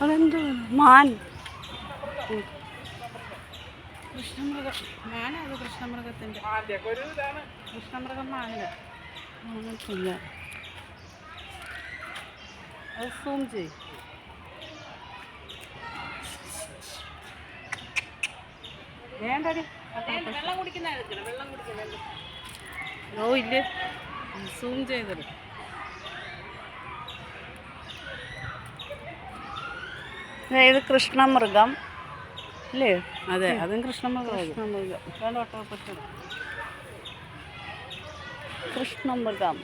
അതെന്ത് മാൻ? കൃഷ്ണമൃഗം മാനാണ്. കൃഷ്ണമൃഗത്തിൻ്റെ കൃഷ്ണമൃഗം മാനില്ല. അങ്ങനത്തില്ല. അത് സൂം ചെയ്യും. വേണ്ടടി വെള്ളം കുടിക്കുന്ന വെള്ളം കുടിക്കുന്ന. ഓ ഇല്ലേ, സൂം ചെയ്തത്. ഇത് കൃഷ്ണമൃഗം അല്ലേ? അതെ, അതും കൃഷ്ണമൃഗം. കൃഷ്ണമൃഗം. വേണ്ട ഒട്ടകപ്പക്ഷി. കൃഷ്ണമൃഗം.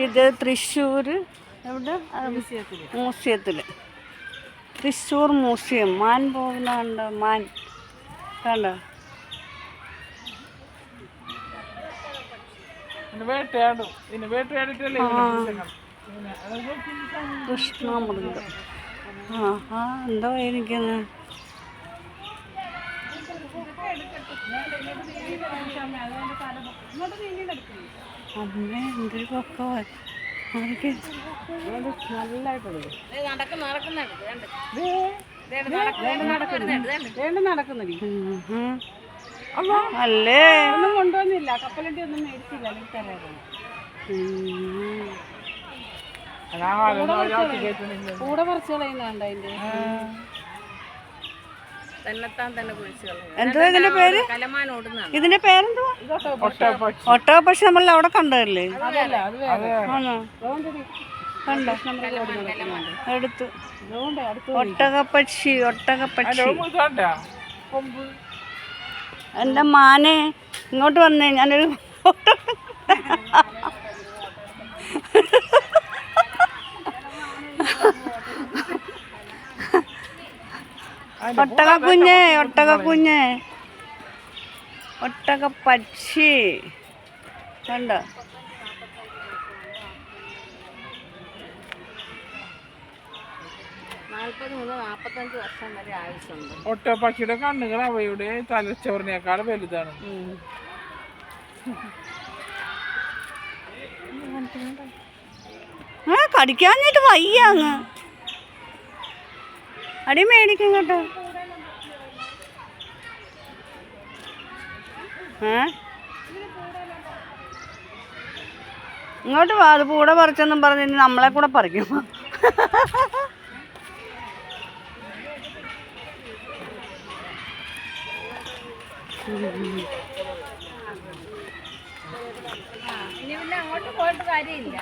ഇത് തൃശ്ശൂർ എവിടെ? മ്യൂസിയത്തിൽ. തൃശ്ശൂർ മ്യൂസിയം. മാൻ പോകുന്ന കണ്ടോ? മാൻ കണ്ടോ? കൃഷ്ണമൃഗം. ആ എന്തോ എനിക്കൊന്ന് അമ്മേ എന്തൊരു പൊക്ക അല്ലേ? ഒന്നും കൊണ്ടുവന്നില്ല. കപ്പലണ്ടി ഒന്നും മേടിച്ചില്ല. തരായിരുന്നു. കൂടെ പറിച്ചു കളയുന്നുണ്ട്. അതിന്റെ തന്നെത്താൻ തന്നെ കുഴിച്ചു കളയും. എന്തുവാ ഇതിന്റെ പേര്? കലമാൻ ഓടുന്നതാണ്. ഇതിന്റെ പേരെന്തുവാ? ഒട്ടകപ്പക്ഷി നമ്മൾ അവിടെ കണ്ടതല്ലേ? ആണോ? കണ്ടോ? എടുത്തു. ഒട്ടകപ്പക്ഷി. ഒട്ടകപ്പക്ഷി. എൻ്റെ മാനെ ഇങ്ങോട്ട് വന്നേ. ഞാനൊരു ഒട്ടകക്കുഞ്ഞ്. ഒട്ടകക്കുഞ്ഞ്. ഒട്ടകപ്പക്ഷി കണ്ടോ? ഒട്ടകപ്പക്ഷിയുടെ കണ്ണുകൾ അവയുടെ തലച്ചോറിനേക്കാൾ വലുതാണ്. കടിക്കാഞ്ഞിട്ട് വയ്യ. അങ്ങ് അടി മേടിക്കും കേട്ടോ. ഇങ്ങോട്ട് വാ. അത് കൂടെ പറിച്ചെന്നും പറഞ്ഞ് നമ്മളെ കൂടെ പറിക്കും. അങ്ങോട്ട് പോയിട്ട് കാര്യമില്ല.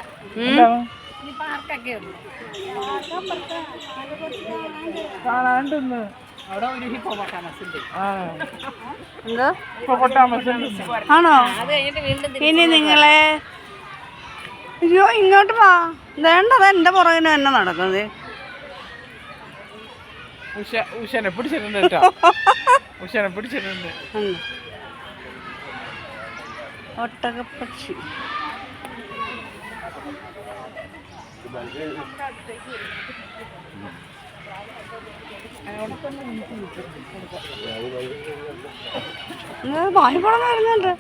കാണാണ്ടെന്ന് അവിടെ ഒരു ഹിപ്പോപ്പൊട്ടാമസുണ്ട്. എന്തോ ആണോ? ഇനി നിങ്ങളെ അയ്യോ ഇങ്ങോട്ട് വാ. വേണ്ടത് എൻ്റെ പുറകിന് തന്നെ നടക്കുന്നത്. ഉഷനെ പിടിച്ചിട്ടുണ്ട് കേട്ടോ. ഉഷനെ പിടിച്ചിട്ടുണ്ട്. ഒട്ടകപ്പക്ഷി. വായ്പളം വരുന്നുണ്ട്.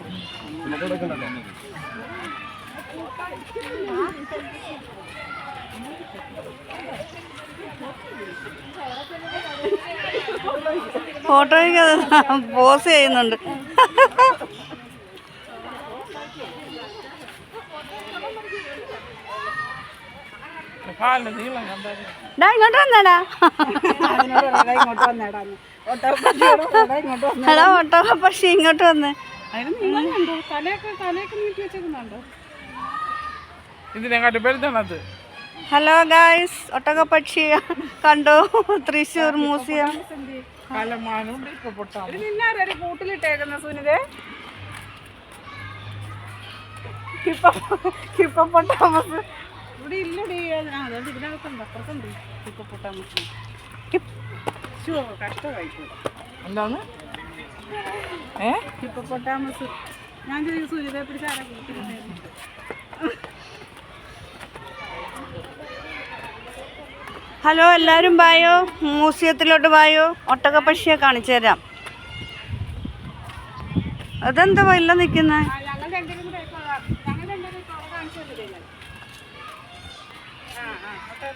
ഫോട്ടോയ്ക്ക് പോസ് ചെയ്യുന്നുണ്ട്. ഇങ്ങോട്ട് വന്നേടാ. എടാ ഒട്ടകപ്പക്ഷി ഇങ്ങോട്ട് വന്ന്. ഇതിനെക്കാട്ടി വലുതാണത്. ഹലോ ഗായ്സ്, ഒട്ടകപ്പക്ഷി കണ്ടോ? തൃശ്ശൂർ മ്യൂസിയം. കലമാനുണ്ട്. ഹിപ്പോപ്പൊട്ടാമസ്. കൂട്ടിലിട്ടേക്കുന്ന സുനിതേ. ഹിപ്പോപ്പൊട്ടാമസ് ഇവിടെ ഇല്ലടി. അതുകൊണ്ട് ഇതിനകത്തുണ്ട്. അപ്പുറത്തുണ്ട് ഹിപ്പോപ്പൊട്ടാമസ്. കഷ്ടമായിപ്പോയി. എന്താണ് ഹിപ്പോപ്പൊട്ടാമസ്? ഞാൻ ചോദിച്ചു സുനിതയെ പിടിച്ച് ആരാ കൂട്ടിലിട്ടേന്ന്. ഹലോ എല്ലാവരും വായോ, മ്യൂസിയത്തിലോട്ട് വായോ. ഒട്ടകപ്പക്ഷിയെ കാണിച്ചു തരാം. അതെന്താ വല്ല നിൽക്കുന്നത്? ഞങ്ങൾ രണ്ടുപേരും കാണിച്ചു തന്നില്ലേ?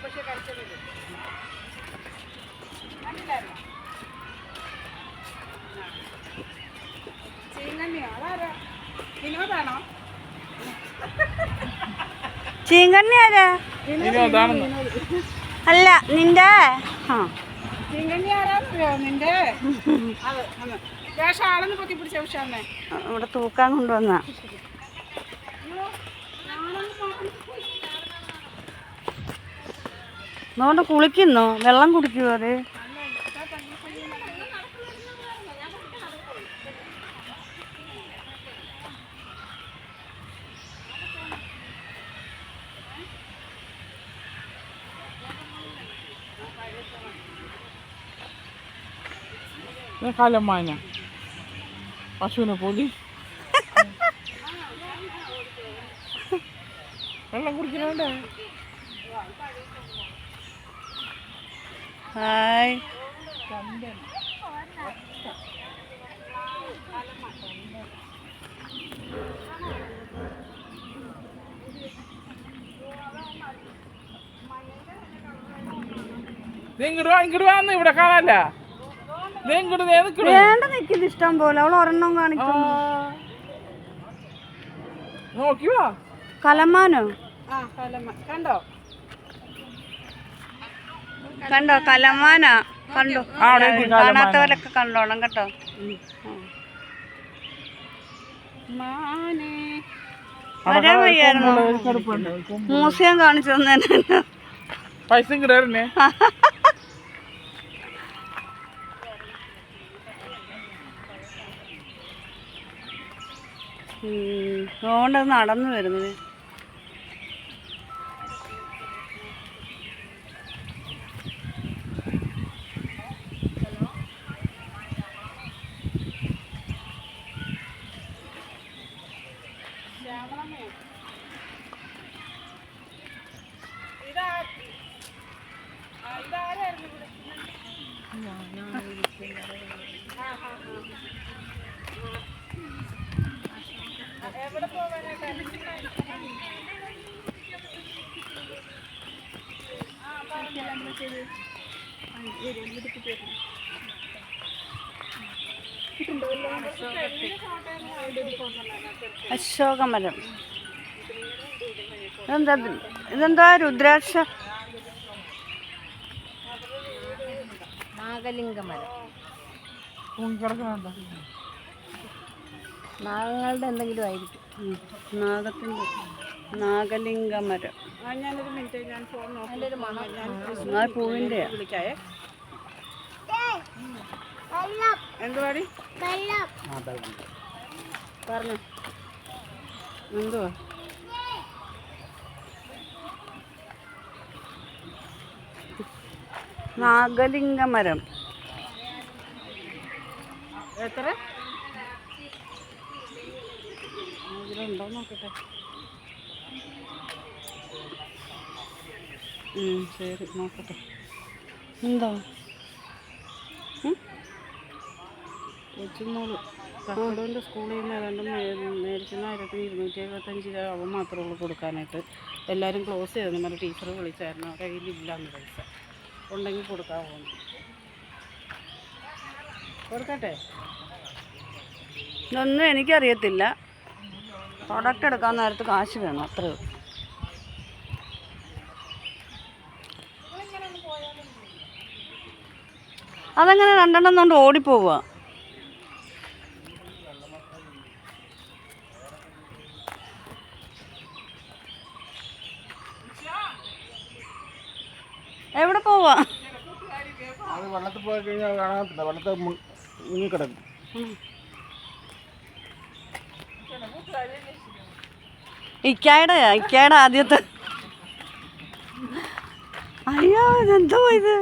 പക്ഷേ കഴിച്ചത് കണ്ടില്ലായിരുന്നോ? ചീങ്കണ്ണിയോ? അതാരാ? വിനോദാണോ? ചീങ്കണ്ണി ആരാ? അല്ല നിന്റെ ചീങ്കണ്ണി ആരാന്നറിയോ? നിന്റെ വേഷം ആളെന്ന് പൊത്തി പിടിച്ച ഉഷാന്നെ ഇവിടെ തൂക്കാൻ കൊണ്ടുവന്ന അതുകൊണ്ട് കുളിക്കുന്നോ? വെള്ളം കുടിക്കുമോ അത്? കലമാന പശുവിനെ പോലെ വെള്ളം കുടിക്കണേ. ഹായ് ഇങ്ങോട്ട് വന്ന് ഇവിടെ കാണാല്ല. വേണ്ട നിൽക്കുന്നത് ഇഷ്ടം പോലെ. അവൾ ഒരെണ്ണം കാണിക്കുന്നു. നോക്കിയോ കലമാനോ? കണ്ടോ കണ്ടോ? കലമാനാ കണ്ടോ? കാണാത്തവരൊക്കെ കണ്ടോണം കേട്ടോ. വരാൻ വയ്യായിരുന്നു. മ്യൂസിയം കാണിച്ചു തന്നെ. പൈസ കിടന്നെ അതുകൊണ്ട് നടന്നു വരുന്നത്. അശോകമരം. ഇതെന്താ? രുദ്രാക്ഷ നാഗലിംഗമരം. കിടക്കണ നാഗങ്ങളുടെ എന്തെങ്കിലും ആയിരിക്കും. നാഗത്തിൻ്റെ നാഗലിംഗമരം. ഞാനൊരു മിനിറ്റ് ഞാൻ ഫോൺ നല്ലൊരു മണം. ആ പൂവിൻ്റെ വിളിക്കായേ. എന്തുവാടി പറഞ്ഞു? എന്തുവാ? നാഗലിംഗമരം. എത്ര ഇതിലുണ്ടോ നോക്കട്ടെ. ശരി നോക്കട്ടെ. എന്താ? കൊച്ചുമോള് കക്കടൂൻ്റെ സ്കൂളിൽ നിന്ന് ഏതാണ്ട് മേടിക്കുന്ന 1275 രൂപ അവൻ മാത്രമേ ഉള്ളൂ കൊടുക്കാനായിട്ട്. എല്ലാവരും ക്ലോസ് ചെയ്തെന്ന് പറഞ്ഞ ടീച്ചർ വിളിച്ചായിരുന്നു. അവരുടെ കയ്യിലില്ലാന്ന് പൈസ. ഉണ്ടെങ്കിൽ കൊടുക്കാൻ പോകുന്നു. കൊടുക്കട്ടെ? ഇതൊന്നും എനിക്കറിയത്തില്ല. പ്രൊഡക്റ്റ് എടുക്കാൻ നേരത്ത് കാശ് വേണം, അത്രേ ഉള്ളൂ. അതങ്ങനെ രണ്ടെണ്ണം കൊണ്ട് ഓടിപ്പോവുക. എവിടെ പോവാ? വെള്ളത്തിൽ പോയി കഴിഞ്ഞാൽ കാണാത്തില്ല. വെള്ളത്തിൽ മുങ്ങിക്കിടക്കും. ഇക്കായുടെ ആദ്യത്തെ. അയ്യോ ഇതെന്തോ ഇത്.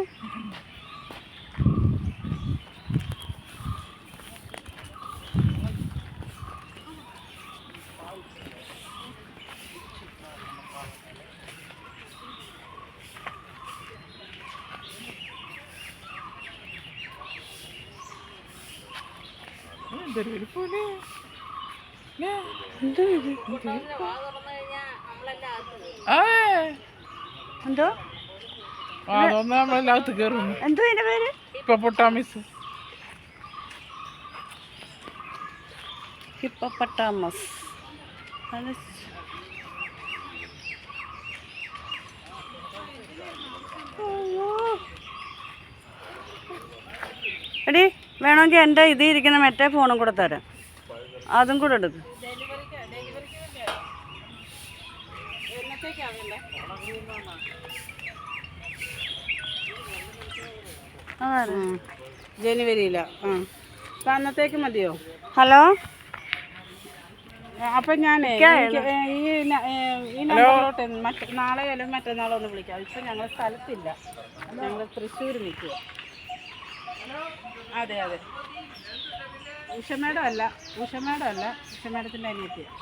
എന്തോ ഇത്? എന്തോ അതൊന്നും നമ്മളെല്ലാത്ത കയറുന്നു. എന്തോ ഇതിന്റെ പേര്? ഹിപ്പോപ്പൊട്ടാമസ്. ഹിപ്പോപ്പൊട്ടാമസ്. എടി വേണമെങ്കിൽ എൻ്റെ ഇതിൽ ഇരിക്കുന്ന മറ്റേ ഫോണും കൂടെ തരാം, അതും കൂടെ എടുക്കും. ജനുവരിയിലാ. ആ അപ്പം അന്നത്തേക്ക് മതിയോ? ഹലോ, അപ്പം ഞാനേ ഈ നമ്പറിലോട്ട് നാളെ അല്ലെങ്കിൽ മറ്റന്നാളോ ഒന്ന് വിളിക്കാം. ഇപ്പം ഞങ്ങൾ സ്ഥലത്തില്ല, ഞങ്ങൾ തൃശ്ശൂർ നിൽക്കുക. അതെ അതെ, ഉഷമേടം അല്ല, ഉഷമേടത്തിൻ്റെ അനിയത്തിയാണ്.